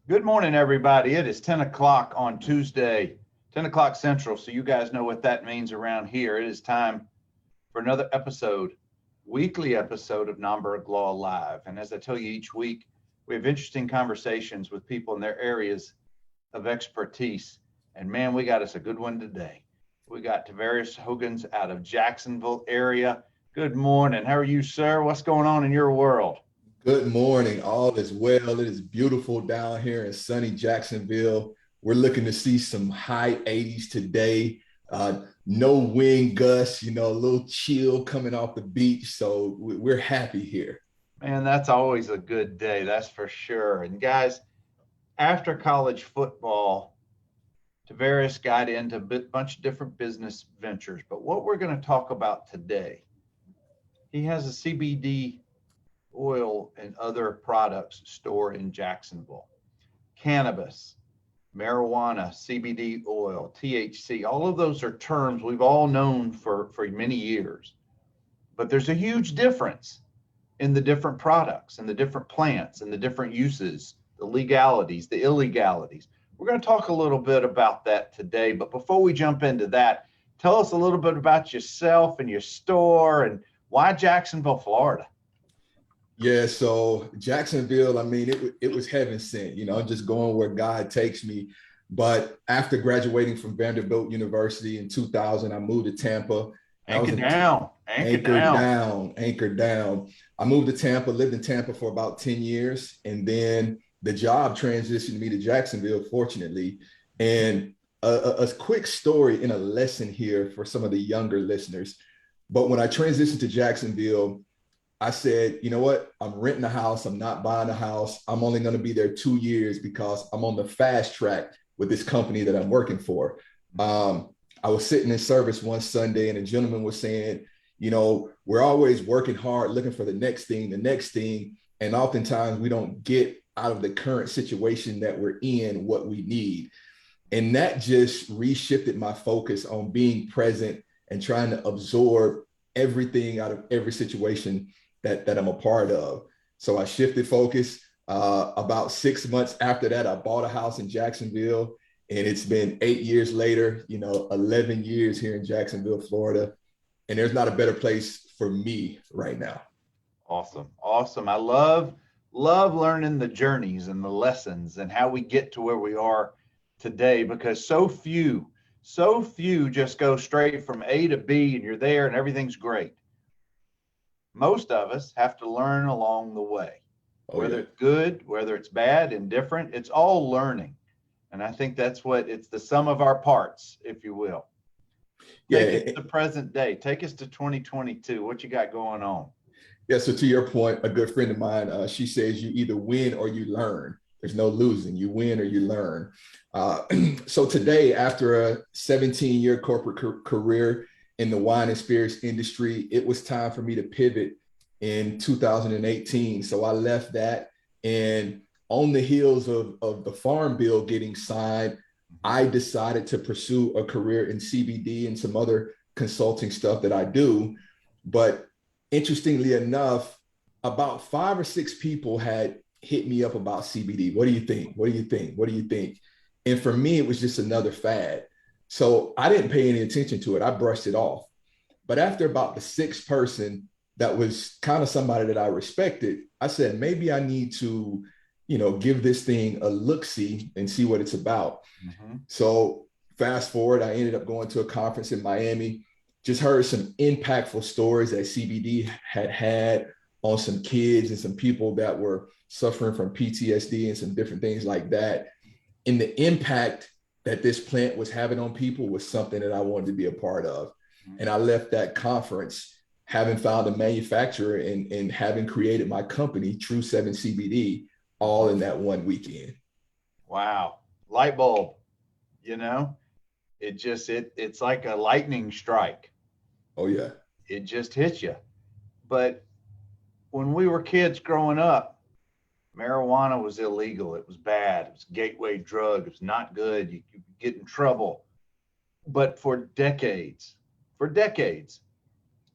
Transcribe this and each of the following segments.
Good morning, everybody. It is 10 o'clock on Tuesday, 10 o'clock Central. So you guys know what that means around here. It is time for another episode, weekly episode of NOMBERG LAW Live. And as I tell you each week, we have interesting conversations with people in their areas of expertise. And man, we got us a good one today. We got Tavarus Hogans out of Jacksonville area. Good morning. How are you, sir? What's going on in your world? Good morning. All is well. It is beautiful down here in sunny Jacksonville. We're looking to see some high 80s today. No wind gusts, a little chill coming off the beach. So we're happy here. Man, that's always a good day, that's for sure. And guys, after college football, Tavares got into a bunch of different business ventures. But what we're going to talk about today, he has a CBD oil and other products store in Jacksonville. Cannabis, marijuana, CBD oil, THC, all of those are terms we've all known for many years. But there's a huge difference in the different products and the different plants and the different uses, the legalities, the illegalities. We're going to talk a little bit about that today. But before we jump into that, tell us a little bit about yourself and your store and why Jacksonville, Florida. Yeah, so Jacksonville, it was heaven sent, I'm just going where God takes me. But after graduating from Vanderbilt University in 2000, I moved to Tampa. I was Anchor in down, anchor anchored down. down, anchored down. I moved to Tampa, lived in Tampa for about 10 years. And then the job transitioned me to Jacksonville, fortunately. And a quick story and a lesson here for some of the younger listeners. But when I transitioned to Jacksonville, I said, you know what? I'm renting a house. I'm not buying a house. I'm only going to be there 2 years because I'm on the fast track with this company that I'm working for. I was sitting in service one Sunday and a gentleman was saying, we're always working hard, looking for the next thing. And oftentimes we don't get out of the current situation that we're in what we need. And that just reshifted my focus on being present and trying to absorb everything out of every situation that I'm a part of. So I shifted focus. About 6 months after that, I bought a house in Jacksonville, and it's been 8 years later, 11 years here in Jacksonville, Florida. And there's not a better place for me right now. Awesome. Awesome. I love learning the journeys and the lessons and how we get to where we are today because so few just go straight from A to B and you're there and everything's great. Most of us have to learn along the way, Oh, whether yeah. it's good, whether it's bad, indifferent, it's all learning. And I think that's what it's the sum of our parts, if you will. Take us Yeah. to present day. Take us to 2022. What you got going on? Yeah, so to your point, a good friend of mine, she says you either win or you learn. There's no losing. You win or you learn. Uh, so today, after a 17-year corporate career in the wine and spirits industry, it was time for me to pivot in 2018. So I left that, and on the heels of the Farm Bill getting signed, I decided to pursue a career in CBD and some other consulting stuff that I do. But interestingly enough, about 5 or 6 people had hit me up about CBD. What do you think? What do you think? What do you think? And for me, it was just another fad. So I didn't pay any attention to it. I brushed it off. But after about the sixth person that was kind of somebody that I respected, I said, maybe I need to, give this thing a look-see and see what it's about. Mm-hmm. So fast forward, I ended up going to a conference in Miami, just heard some impactful stories that CBD had on some kids and some people that were suffering from PTSD and some different things like that. And the impact that this plant was having on people was something that I wanted to be a part of. And I left that conference having found a manufacturer and having created my company, True 7 CBD, all in that one weekend. Wow. Light bulb, you know, it's like a lightning strike. Oh, yeah. It just hits you. But when we were kids growing up, marijuana was illegal. It was bad. It was a gateway drug. It was not good. You could get in trouble. But for decades,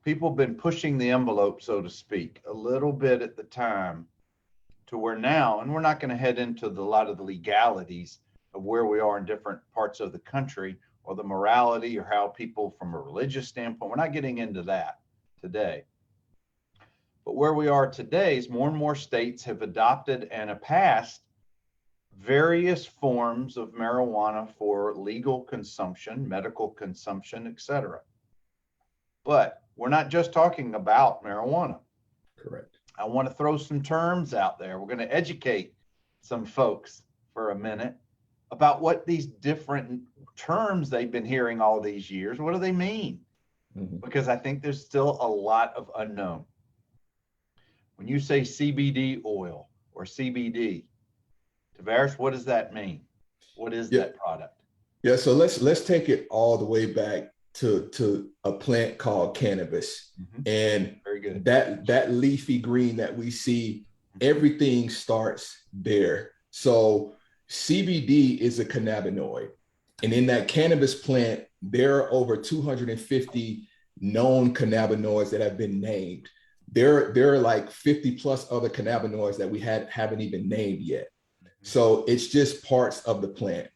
people have been pushing the envelope, so to speak, a little bit at the time to where now, and we're not going to head into a lot of the legalities of where we are in different parts of the country or the morality or how people from a religious standpoint, we're not getting into that today. But where we are today is more and more states have adopted and have passed various forms of marijuana for legal consumption, medical consumption, etc. But we're not just talking about marijuana. Correct. I want to throw some terms out there. We're going to educate some folks for a minute about what these different terms they've been hearing all these years, what do they mean? Because I think there's still a lot of unknown. When you say CBD oil or CBD, Tavarus, what does that mean? What is that product? Yeah, so let's take it all the way back to a plant called cannabis. And very good. That leafy green that we see, everything starts there. So CBD is a cannabinoid. And in that cannabis plant, there are over 250 known cannabinoids that have been named. There are like 50 plus other cannabinoids that we haven't even named yet. So it's just parts of the plant.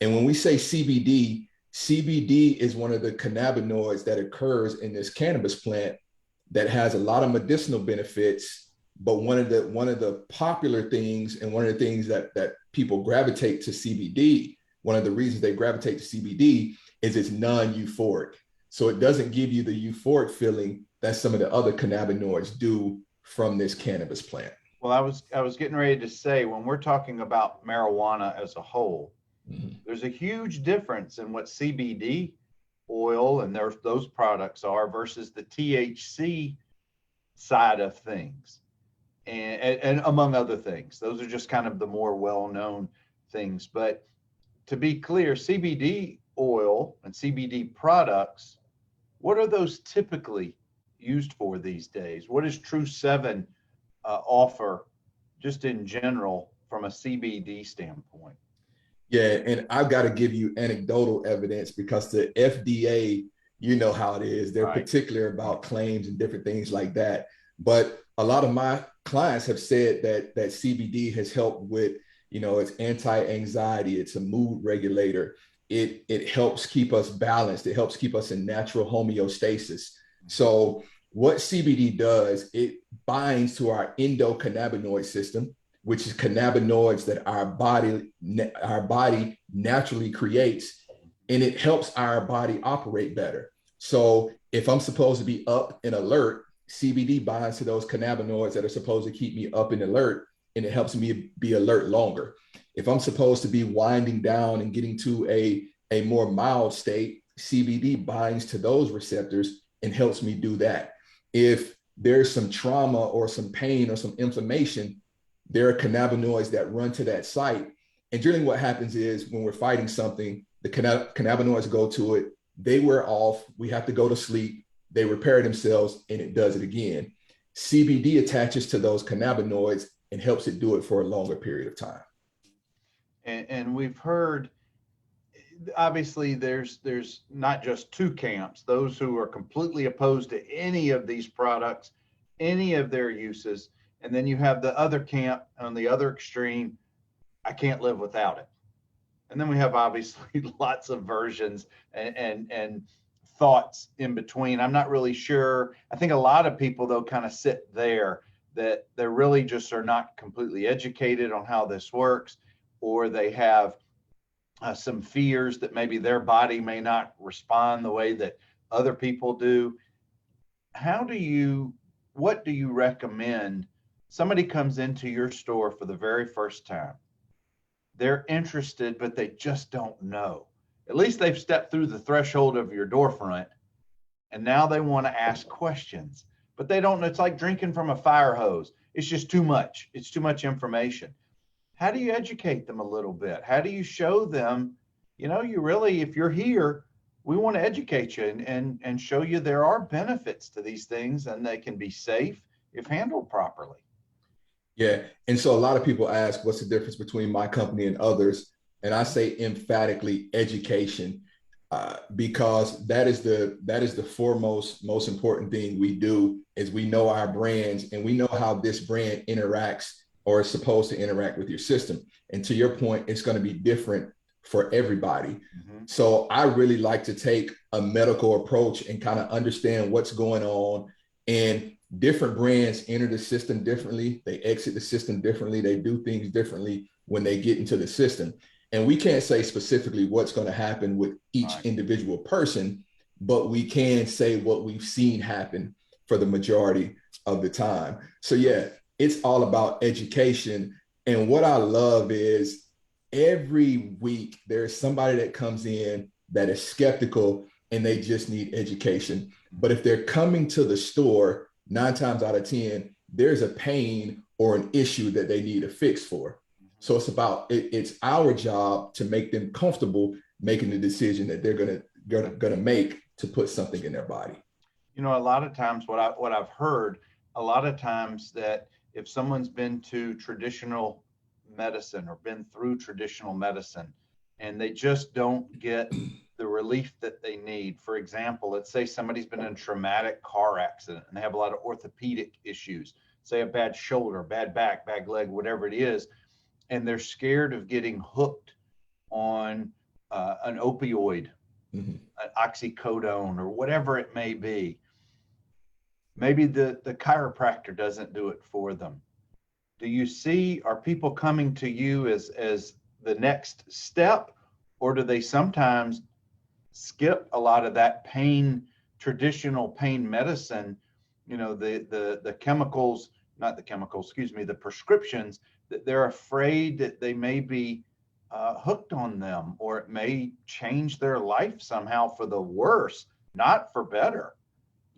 And when we say CBD, CBD is one of the cannabinoids that occurs in this cannabis plant that has a lot of medicinal benefits. But one of the popular things and one of the things that people gravitate to CBD, one of the reasons they gravitate to CBD is it's non-euphoric. So it doesn't give you the euphoric feeling that some of the other cannabinoids do from this cannabis plant. Well, I was getting ready to say, when we're talking about marijuana as a whole, there's a huge difference in what CBD oil and those products are versus the THC side of things, and among other things. Those are just kind of the more well-known things. But to be clear, CBD oil and CBD products, what are those typically used for these days? What does True 7 offer just in general from a CBD standpoint? Yeah, and I've got to give you anecdotal evidence because the FDA, you know how it is. They're particular about claims and different things like that. But a lot of my clients have said that CBD has helped with, it's anti-anxiety, it's a mood regulator. It helps keep us balanced. It helps keep us in natural homeostasis. So what CBD does, it binds to our endocannabinoid system, which is cannabinoids that our body naturally creates, and it helps our body operate better. So if I'm supposed to be up and alert, CBD binds to those cannabinoids that are supposed to keep me up and alert, and it helps me be alert longer. If I'm supposed to be winding down and getting to a more mild state, CBD binds to those receptors and helps me do that. If there's some trauma or some pain or some inflammation, there are cannabinoids that run to that site. And generally what happens is when we're fighting something, the cannabinoids go to it, they wear off, we have to go to sleep, they repair themselves, and it does it again. CBD attaches to those cannabinoids and helps it do it for a longer period of time. And we've heard, obviously there's not just two camps, those who are completely opposed to any of these products, any of their uses. And then you have the other camp on the other extreme, I can't live without it. And then we have obviously lots of versions and thoughts in between. I'm not really sure. I think a lot of people though kind of sit there, that they really just are not completely educated on how this works, or they have some fears that maybe their body may not respond the way that other people do. What do you recommend? Somebody comes into your store for the very first time. They're interested, but they just don't know. At least they've stepped through the threshold of your door front, and now they want to ask questions, but they don't know. It's like drinking from a fire hose. It's just too much. It's too much information. How do you educate them a little bit? How do you show them, you really, if you're here, we want to educate you and show you there are benefits to these things and they can be safe if handled properly. Yeah. And so a lot of people ask, what's the difference between my company and others? And I say emphatically education, because that is the foremost, most important thing we do is we know our brands and we know how this brand interacts or it's supposed to interact with your system. And to your point, it's going to be different for everybody. Mm-hmm. So I really like to take a medical approach and kind of understand what's going on. And different brands enter the system differently. They exit the system differently. They do things differently when they get into the system. And we can't say specifically what's going to happen with each individual person, but we can say what we've seen happen for the majority of the time. So yeah, it's all about education. And what I love is every week there's somebody that comes in that is skeptical and they just need education. But if they're coming to the store, 9 times out of 10, there's a pain or an issue that they need a fix for. So it's our job to make them comfortable making the decision that they're gonna make to put something in their body. You know, a lot of times what I've heard, a lot of times that if someone's been to traditional medicine or been through traditional medicine and they just don't get the relief that they need. For example, let's say somebody's been in a traumatic car accident and they have a lot of orthopedic issues, say a bad shoulder, bad back, bad leg, whatever it is, and they're scared of getting hooked on an opioid, an oxycodone, or whatever it may be. Maybe the chiropractor doesn't do it for them. Do you see, are people coming to you as the next step, or do they sometimes skip a lot of that traditional pain medicine, you know, the chemicals, not the chemicals, excuse me, the prescriptions, that they're afraid that they may be hooked on them, or it may change their life somehow for the worse, not for better?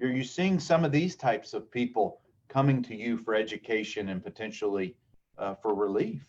Are you seeing some of these types of people coming to you for education and potentially for relief?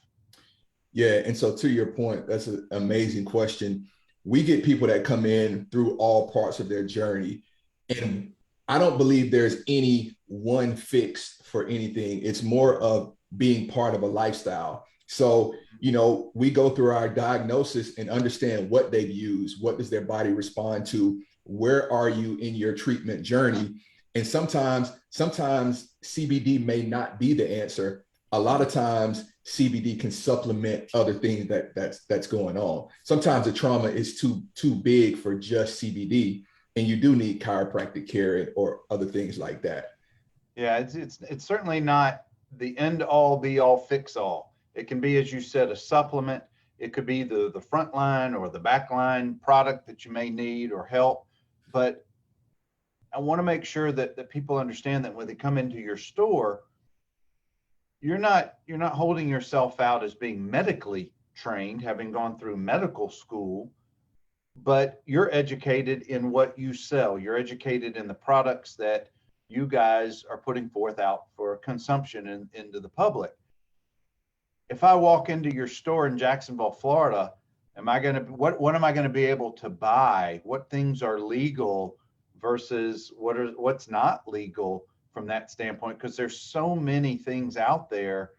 Yeah, and so to your point, that's an amazing question. We get people that come in through all parts of their journey, and I don't believe there's any one fix for anything. It's more of being part of a lifestyle. So, you know, we go through our diagnosis and understand what they've used, what does their body respond to, where are you in your treatment journey? And sometimes CBD may not be the answer. A lot of times CBD can supplement other things that's going on. Sometimes the trauma is too big for just CBD, and you do need chiropractic care or other things like that. Yeah, it's certainly not the end all be all fix all. It can be, as you said, a supplement. It could be the front line or the back line product that you may need or help. But I want to make sure that people understand that when they come into your store, you're not holding yourself out as being medically trained, having gone through medical school, but you're educated in what you sell. You're educated in the products that you guys are putting forth out for consumption into the public. If I walk into your store in Jacksonville, Florida, what am I going to be able to buy? What things are legal versus what's not legal from that standpoint? Because there's so many things out there.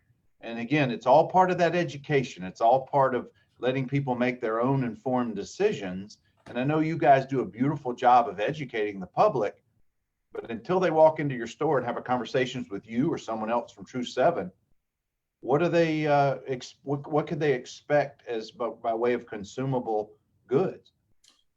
And again, it's all part of that education. It's all part of letting people make their own informed decisions. And I know you guys do a beautiful job of educating the public, but until they walk into your store and have a conversations with you or someone else from True 7, what do they what could they expect as by way of consumable goods?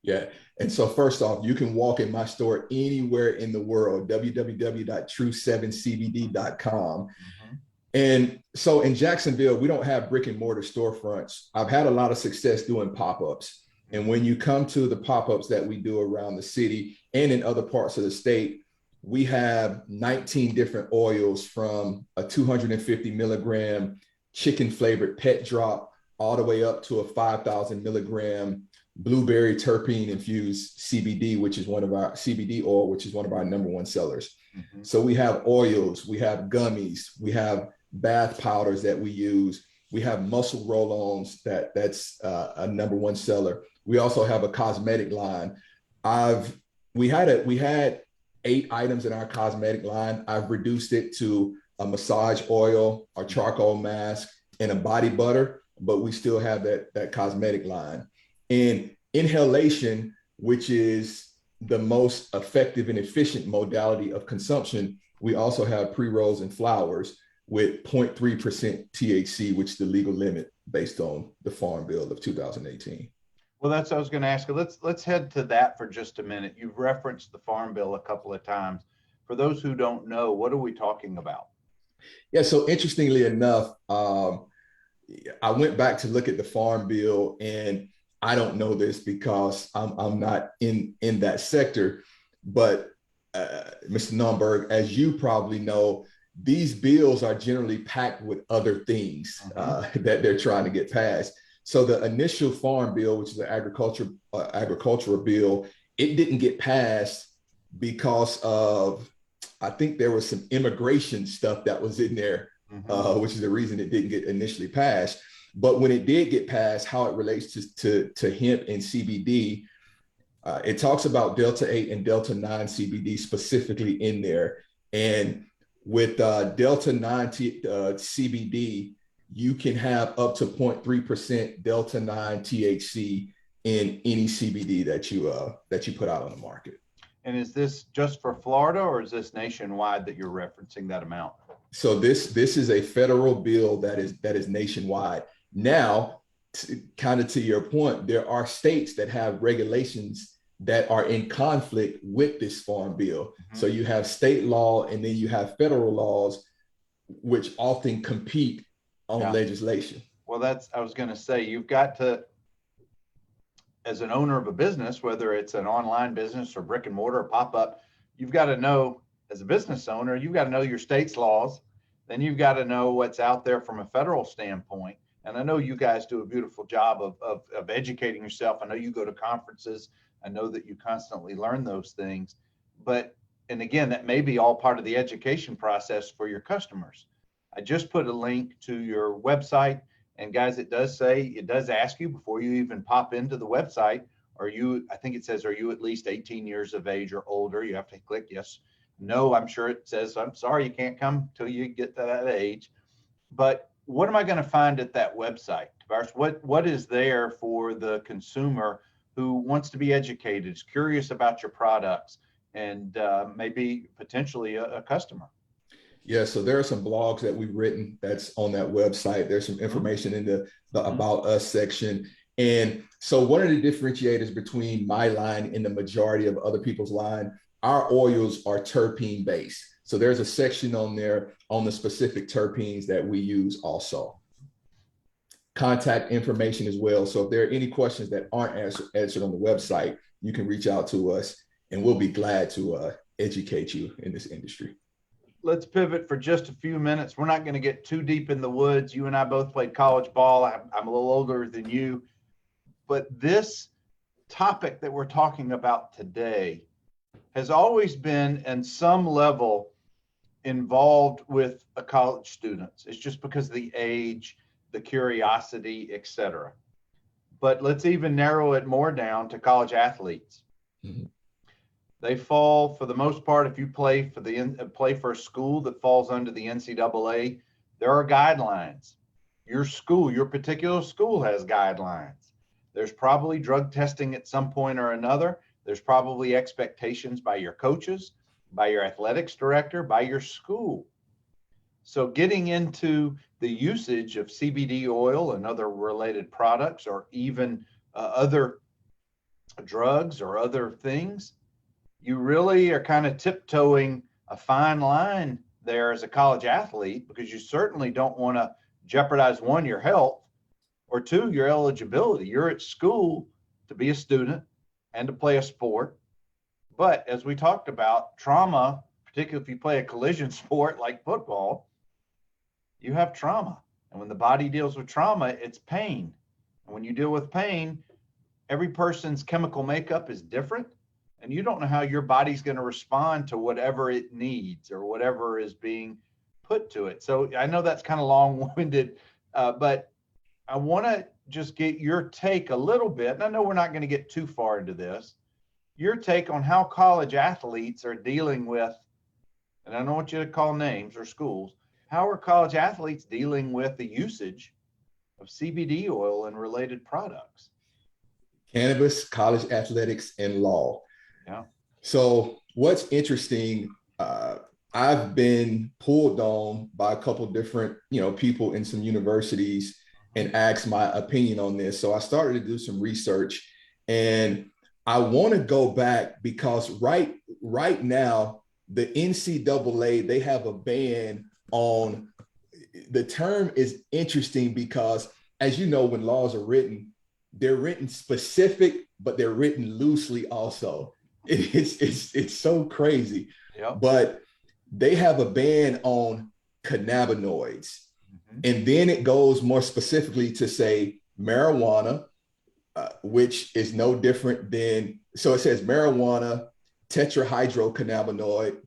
Yeah. And so first off, you can walk in my store anywhere in the world, www.true7cbd.com. Mm-hmm. And so in Jacksonville, we don't have brick and mortar storefronts. I've had a lot of success doing pop-ups. And when you come to the pop-ups that we do around the city and in other parts of the state, we have 19 different oils, from a 250 milligram chicken flavored pet drop all the way up to a 5,000 milligram blueberry terpene infused CBD, which is one of our CBD oil, which is one of our #1 sellers. Mm-hmm. So we have oils, we have gummies, we have bath powders that we use. We have muscle roll-ons that's a #1 seller. We also have a cosmetic line. We had 8 items in our cosmetic line. I've reduced it to a massage oil, a charcoal mask, and a body butter, but we still have that cosmetic line. And inhalation, which is the most effective and efficient modality of consumption, we also have pre-rolls and flowers. with 0.3% THC, which is the legal limit based on the Farm Bill of 2018. Well, that's what I was going to ask you. Let's head to that for just a minute. You've referenced the Farm Bill a couple of times. For those who don't know, what are we talking about? Yeah, so interestingly enough, I went back to look at the Farm Bill, and I don't know this because I'm not in that sector, but Mr. Nomberg, as you probably know, these bills are generally packed with other things that they're trying to get passed. So the initial Farm Bill, which is the agricultural bill, it didn't get passed because of, I think there was some immigration stuff that was in there, which is the reason it didn't get initially passed. But when it did get passed, how it relates to hemp and CBD, it talks about Delta 8 and Delta 9 CBD specifically in there. And with Delta 9 CBD, you can have up to 0.3% Delta 9 THC in any CBD that you put out on the market. And is this just for Florida, or is this nationwide that you're referencing that amount? So this is a federal bill that is nationwide. Now, kind of to your point, there are states that have regulations that are in conflict with this Farm Bill. So you have state law, and then you have federal laws, which often compete on legislation. Well, I was going to say, you've got to, as an owner of a business, whether it's an online business or brick and mortar or pop-up, you've got to know, as a business owner, you've got to know your state's laws. Then you've got to know what's out there from a federal standpoint. And I know you guys do a beautiful job of educating yourself. I know you go to conferences. I know that you constantly learn those things. But, and again, that may be all part of the education process for your customers. I just put a link to your website. And guys, it does ask you before you even pop into the website, I think it says, are you at least 18 years of age or older? You have to click yes. No, I'm sure it says, I'm sorry, you can't come till you get to that age. But what am I going to find at that website, Tavarus? What is there for the consumer who wants to be educated, is curious about your products, and maybe potentially a customer? Yeah, so there are some blogs that we've written that's on that website. There's some information in the About Us section. And so one of the differentiators between my line and the majority of other people's line, our oils are terpene based. So there's a section on there on the specific terpenes that we use also. Contact information as well. So if there are any questions that aren't answered on the website, you can reach out to us, and we'll be glad to educate you in this industry. Let's pivot for just a few minutes. We're not going to get too deep in the woods. You and I both played college ball. I'm a little older than you, but this topic that we're talking about today has always been, in some level, involved with a college students. It's just because of the age, the curiosity, etc. But let's even narrow it more down to college athletes. They fall, for the most part, if you play for a school that falls under the NCAA, there are guidelines. Your particular school has guidelines. There's probably drug testing at some point or another. There's probably expectations by your coaches, by your athletics director, by your school. So getting into the usage of CBD oil and other related products, or even other drugs or other things, you really are kind of tiptoeing a fine line there as a college athlete, because you certainly don't want to jeopardize, one, your health, or two, your eligibility. You're at school to be a student and to play a sport. But as we talked about, trauma, particularly if you play a collision sport like football, you have trauma. And when the body deals with trauma, it's pain. And when you deal with pain, every person's chemical makeup is different. And you don't know how your body's going to respond to whatever it needs or whatever is being put to it. So I know that's kind of long-winded, but I want to just get your take a little bit. And I know we're not going to get too far into this. Your take on how college athletes are dealing with, and I don't want you to call names or schools, how are college athletes dealing with the usage of CBD oil and related products? Cannabis, college athletics, and law. Yeah. So what's interesting, I've been pulled on by a couple different, people in some universities and asked my opinion on this. So I started to do some research, and I want to go back because right now the NCAA, they have a ban on, the term is interesting because, as you know, when laws are written, they're written specific, but they're written loosely also. It's so crazy. Yep. But they have a ban on cannabinoids. Mm-hmm. And then it goes more specifically to say marijuana, which is no different than, so it says marijuana, tetrahydrocannabinoid,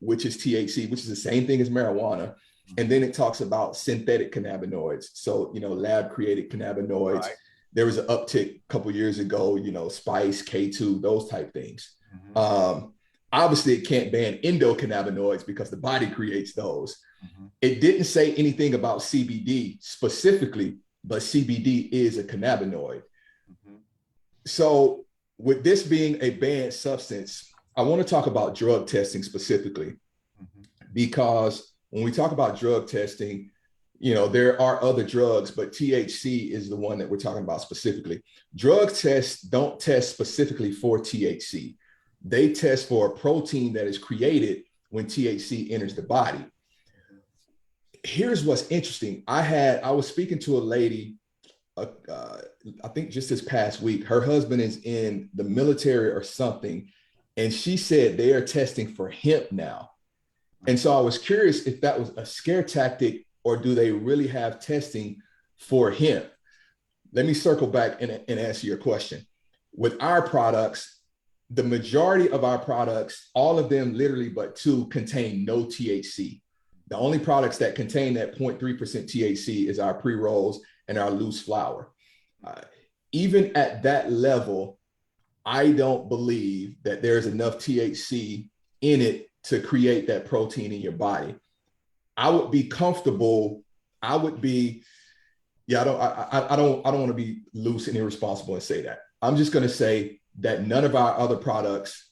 which is THC, which is the same thing as marijuana. And then it talks about synthetic cannabinoids. So, lab created cannabinoids. Right. There was an uptick a couple years ago, spice, K2, those type things. Mm-hmm. Obviously, it can't ban endocannabinoids because the body creates those. Mm-hmm. It didn't say anything about CBD specifically, but CBD is a cannabinoid. Mm-hmm. So with this being a banned substance, I want to talk about drug testing specifically, mm-hmm. because when we talk about drug testing, there are other drugs, but THC is the one that we're talking about specifically. Drug tests don't test specifically for THC. They test for a protein that is created when THC enters the body. Here's what's interesting. I was speaking to a lady, I think just this past week. Her husband is in the military or something, and she said they are testing for hemp now. And so I was curious if that was a scare tactic, or do they really have testing for hemp? Let me circle back and answer your question. With our products, the majority of our products, all of them literally but two, contain no THC. The only products that contain that 0.3% THC is our pre-rolls and our loose flower. Even at that level, I don't believe that there's enough THC in it to create that protein in your body. I would be comfortable. I don't want to be loose and irresponsible and say that. I'm just going to say that none of our other products,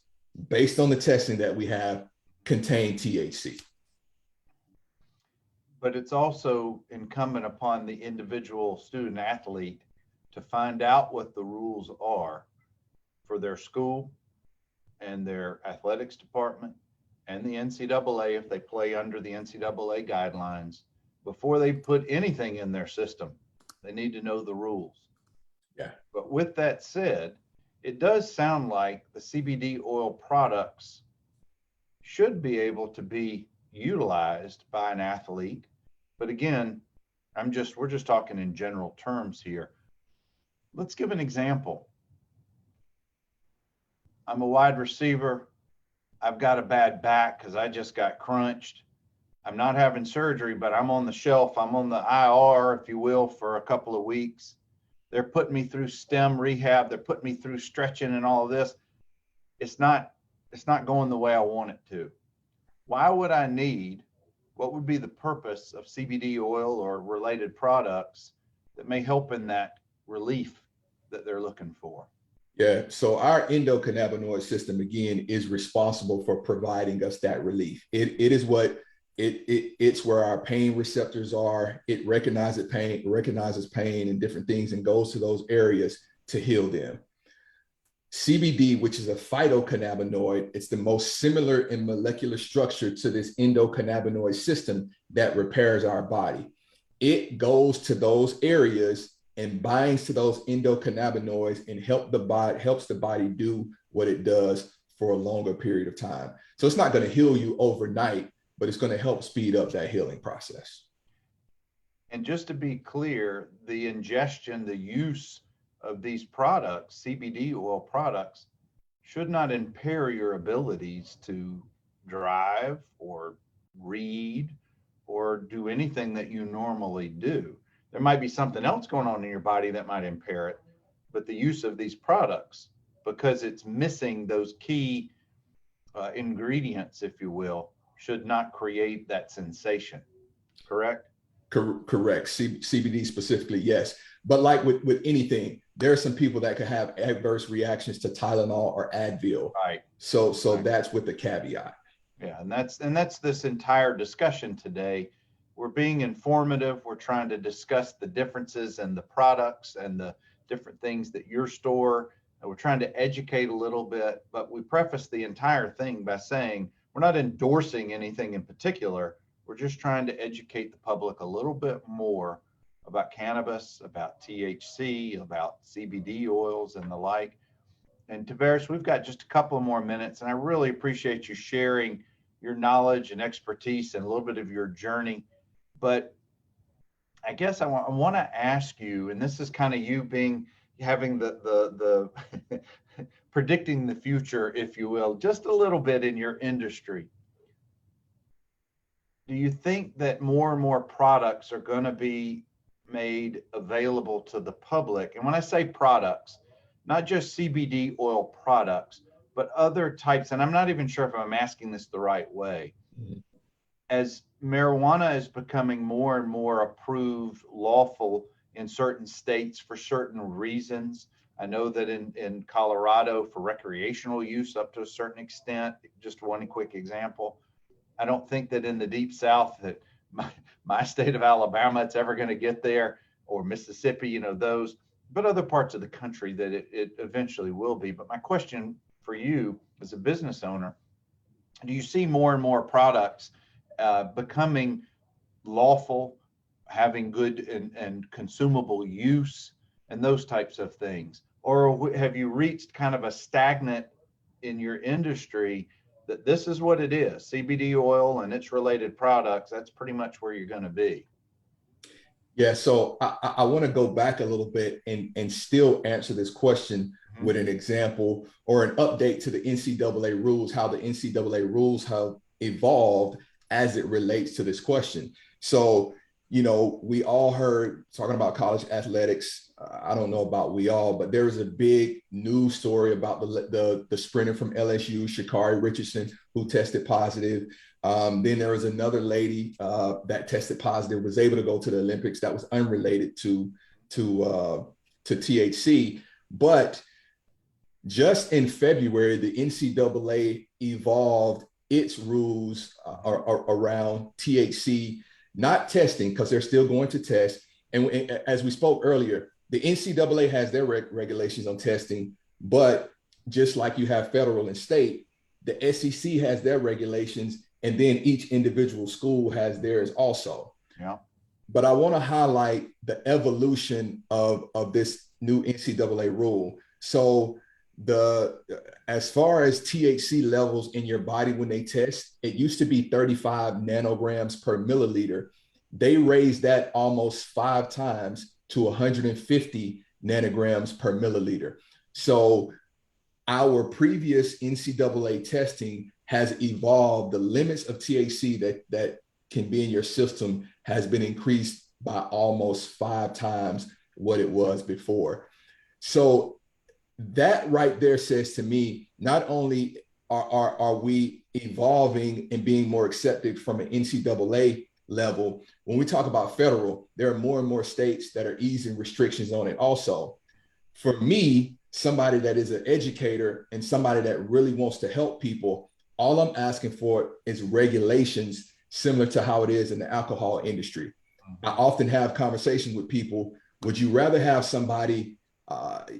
based on the testing that we have, contain THC. But it's also incumbent upon the individual student athlete to find out what the rules are for their school and their athletics department and the NCAA, if they play under the NCAA guidelines, before they put anything in their system. They need to know the rules. Yeah. But with that said, it does sound like the CBD oil products should be able to be utilized by an athlete. But again, we're just talking in general terms here. Let's give an example. I'm a wide receiver. I've got a bad back because I just got crunched. I'm not having surgery, but I'm on the shelf. I'm on the IR, if you will, for a couple of weeks. They're putting me through STEM rehab. They're putting me through stretching and all of this. It's not going the way I want it to. Why would I need, what would be the purpose of CBD oil or related products that may help in that relief that they're looking for? Yeah, so our endocannabinoid system, again, is responsible for providing us that relief. It's where our pain receptors are. It recognizes pain and different things and goes to those areas to heal them. CBD, which is a phytocannabinoid, it's the most similar in molecular structure to this endocannabinoid system that repairs our body. It goes to those areas and binds to those endocannabinoids and helps the body do what it does for a longer period of time. So it's not going to heal you overnight, but it's going to help speed up that healing process. And just to be clear, the ingestion, the use of these products, CBD oil products, should not impair your abilities to drive or read or do anything that you normally do. There might be something else going on in your body that might impair it, but the use of these products, because it's missing those key ingredients, if you will, should not create that sensation. Correct? Correct. CBD specifically, yes. But like with right. There are some people that could have adverse reactions to Tylenol or Advil. Right. So right. That's with the caveat. Yeah, and that's this entire discussion today. We're being informative. We're trying to discuss the differences and the products and the different things that your store, and we're trying to educate a little bit, but we preface the entire thing by saying we're not endorsing anything in particular. We're just trying to educate the public a little bit more about cannabis, about THC, about CBD oils and the like. And Tavarus, we've got just a couple of more minutes, and I really appreciate you sharing your knowledge and expertise and a little bit of your journey. But I guess I want to ask you, and this is kind of you being having the predicting the future, if you will, just a little bit in your industry. Do you think that more and more products are going to be made available to the public? And when I say products, not just CBD oil products, but other types, and I'm not even sure if I'm asking this the right way. As marijuana is becoming more and more approved, lawful in certain states for certain reasons. I know that in Colorado for recreational use up to a certain extent, just one quick example. I don't think that in the deep South that my state of Alabama, it's ever going to get there, or Mississippi, those, but other parts of the country that it eventually will be. But my question for you as a business owner, do you see more and more products becoming lawful, having good and consumable use and those types of things? Or have you reached kind of a stagnant in your industry that this is what it is, CBD oil and its related products, that's pretty much where you're going to be? Yeah, so I want to go back a little bit and still answer this question with an example or an update to the NCAA rules, how the NCAA rules have evolved as it relates to this question. So, we all heard talking about college athletics. I don't know about we all, but there was a big news story about the sprinter from LSU, Sha'Carri Richardson, who tested positive. Then there was another lady that tested positive, was able to go to the Olympics. That was unrelated to THC. But just in February, the NCAA evolved its rules around THC, not testing, because they're still going to test. And as we spoke earlier, the NCAA has their regulations on testing, but just like you have federal and state, the SEC has their regulations, and then each individual school has theirs also. Yeah. But I want to highlight the evolution of this new NCAA rule. So as far as THC levels in your body when they test, it used to be 35 nanograms per milliliter. They raised that almost 5 times to 150 nanograms per milliliter. So our previous NCAA testing has evolved. The limits of THC that can be in your system has been increased by almost 5 times what it was before. So that right there says to me, not only are we evolving and being more accepted from an NCAA level, when we talk about federal, there are more and more states that are easing restrictions on it also. For me, somebody that is an educator and somebody that really wants to help people, all I'm asking for is regulations similar to how it is in the alcohol industry. I often have conversations with people. Would you rather have somebody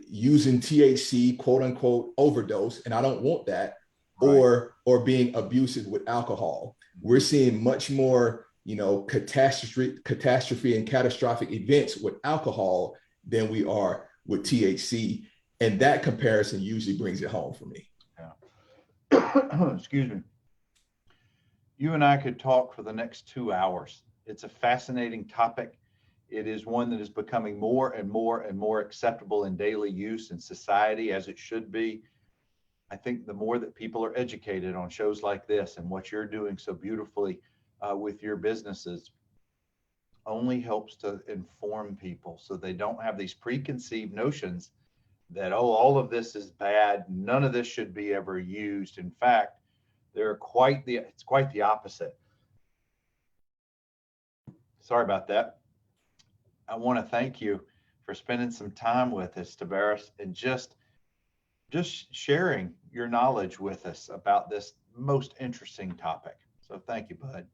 using THC, quote unquote, overdose, and I don't want that, right, or being abusive with alcohol? We're seeing much more, catastrophe and catastrophic events with alcohol than we are with THC. And that comparison usually brings it home for me. Yeah. Excuse me. You and I could talk for the next 2 hours. It's a fascinating topic. It is one that is becoming more and more and more acceptable in daily use in society, as it should be. I think the more that people are educated on shows like this and what you're doing so beautifully with your businesses only helps to inform people so they don't have these preconceived notions that, oh, all of this is bad. None of this should be ever used. In fact, it's quite the opposite. Sorry about that. I want to thank you for spending some time with us, Tavarus, and just sharing your knowledge with us about this most interesting topic. So thank you, Bud.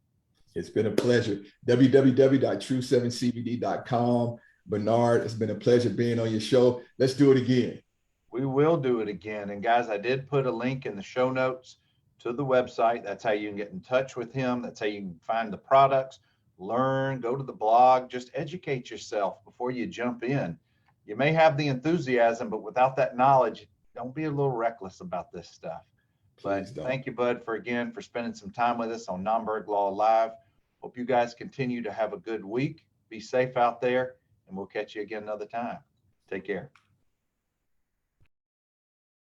It's been a pleasure. www.true7cbd.com. Bernard, it's been a pleasure being on your show. Let's do it again. We will do it again. And guys, I did put a link in the show notes to the website. That's how you can get in touch with him. That's how you can find the products, learn, go to the blog, just educate yourself before you jump in. You may have the enthusiasm, but without that knowledge, don't be a little reckless about this stuff. But thank you, Bud, for spending some time with us on NOMBERG Law Live. Hope you guys continue to have a good week. Be safe out there, and we'll catch you again another time. Take care.